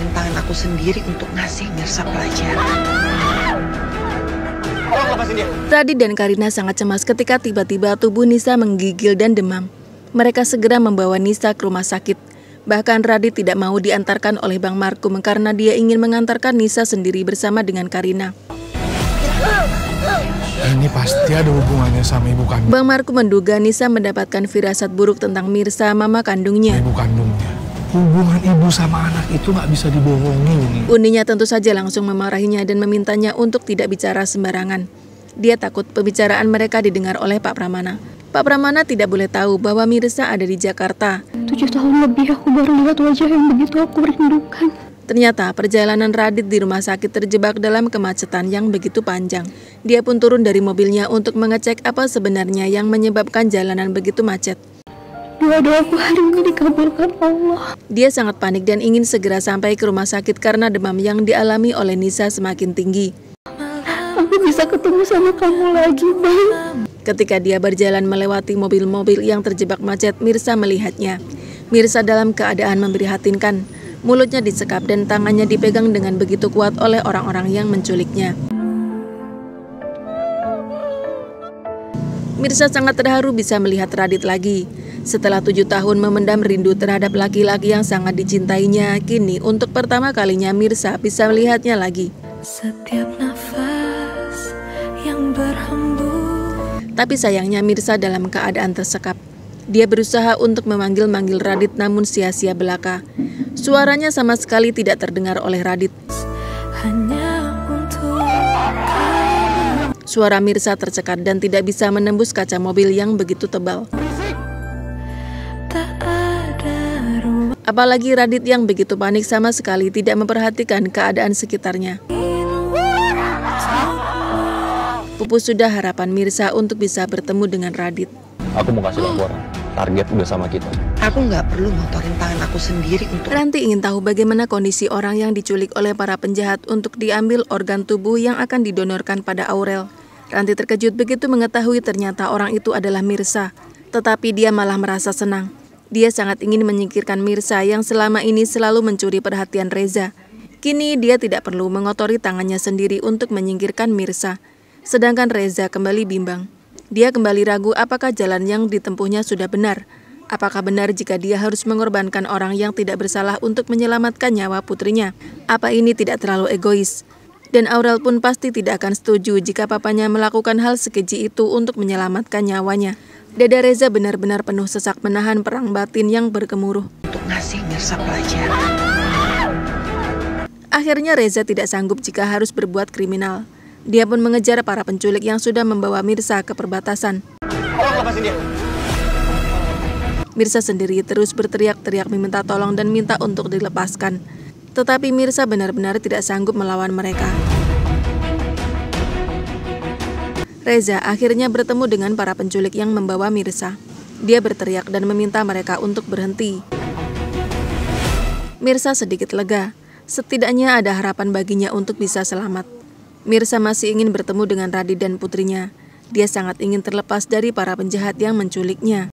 ngotorin tangan aku sendiri untuk ngasih Mirsa pelajaran. Radit dan Karina sangat cemas ketika tiba-tiba tubuh Nisa menggigil dan demam. Mereka segera membawa Nisa ke rumah sakit. Bahkan Radit tidak mau diantarkan oleh Bang Markum karena dia ingin mengantarkan Nisa sendiri bersama dengan Karina. Ini pasti ada hubungannya sama ibu kandung. Bang Markum menduga Nisa mendapatkan firasat buruk tentang Mirsa, mama kandungnya. Ibu kandungnya. Hubungan ibu sama anak itu nggak bisa dibohongin. Uninya tentu saja langsung memarahinya dan memintanya untuk tidak bicara sembarangan. Dia takut pembicaraan mereka didengar oleh Pak Pramana. Pak Pramana tidak boleh tahu bahwa Mirsa ada di Jakarta. 7 tahun lebih aku baru lihat wajah yang begitu aku rindukan. Ternyata perjalanan Radit di rumah sakit terjebak dalam kemacetan yang begitu panjang. Dia pun turun dari mobilnya untuk mengecek apa sebenarnya yang menyebabkan jalanan begitu macet. Doa-doaku hari ini dikabulkan Allah. Dia sangat panik dan ingin segera sampai ke rumah sakit karena demam yang dialami oleh Nisa semakin tinggi. Aku bisa ketemu sama kamu lagi, Bang. Ketika dia berjalan melewati mobil-mobil yang terjebak macet, Mirsa melihatnya. Mirsa dalam keadaan memprihatinkan. Mulutnya disekap dan tangannya dipegang dengan begitu kuat oleh orang-orang yang menculiknya. Mirsa sangat terharu bisa melihat Radit lagi. Setelah 7 tahun memendam rindu terhadap laki-laki yang sangat dicintainya, kini untuk pertama kalinya Mirsa bisa melihatnya lagi. Setiap nafas yang berhembus. Tapi sayangnya Mirsa dalam keadaan tersekap. Dia berusaha untuk memanggil-manggil Radit namun sia-sia belaka. Suaranya sama sekali tidak terdengar oleh Radit. Hanya untuk Suara Mirsa tercekat dan tidak bisa menembus kaca mobil yang begitu tebal. tak ada ruang. Apalagi Radit yang begitu panik sama sekali tidak memperhatikan keadaan sekitarnya. Pupus sudah harapan Mirsa untuk bisa bertemu dengan Radit. Aku mau kasih laporan. Target udah sama kita. Aku nggak perlu ngotorin tangan aku sendiri untuk... Ranti ingin tahu bagaimana kondisi orang yang diculik oleh para penjahat untuk diambil organ tubuh yang akan didonorkan pada Aurel. Ranti terkejut begitu mengetahui ternyata orang itu adalah Mirsa. Tetapi dia malah merasa senang. Dia sangat ingin menyingkirkan Mirsa yang selama ini selalu mencuri perhatian Reza. Kini dia tidak perlu mengotori tangannya sendiri untuk menyingkirkan Mirsa. Sedangkan Reza kembali bimbang. Dia kembali ragu apakah jalan yang ditempuhnya sudah benar. Apakah benar jika dia harus mengorbankan orang yang tidak bersalah untuk menyelamatkan nyawa putrinya? Apa ini tidak terlalu egois? Dan Aurel pun pasti tidak akan setuju jika papanya melakukan hal sekeji itu untuk menyelamatkan nyawanya. Dada Reza benar-benar penuh sesak menahan perang batin yang bergemuruh. Untuk ngasih Mirsa pelajaran. Akhirnya Reza tidak sanggup jika harus berbuat kriminal. Dia pun mengejar para penculik yang sudah membawa Mirsa ke perbatasan. Mirsa sendiri terus berteriak-teriak meminta tolong dan minta untuk dilepaskan. Tetapi Mirsa benar-benar tidak sanggup melawan mereka. Reza akhirnya bertemu dengan para penculik yang membawa Mirsa. Dia berteriak dan meminta mereka untuk berhenti. Mirsa sedikit lega. Setidaknya ada harapan baginya untuk bisa selamat. Mirsa masih ingin bertemu dengan Radit dan putrinya. Dia sangat ingin terlepas dari para penjahat yang menculiknya.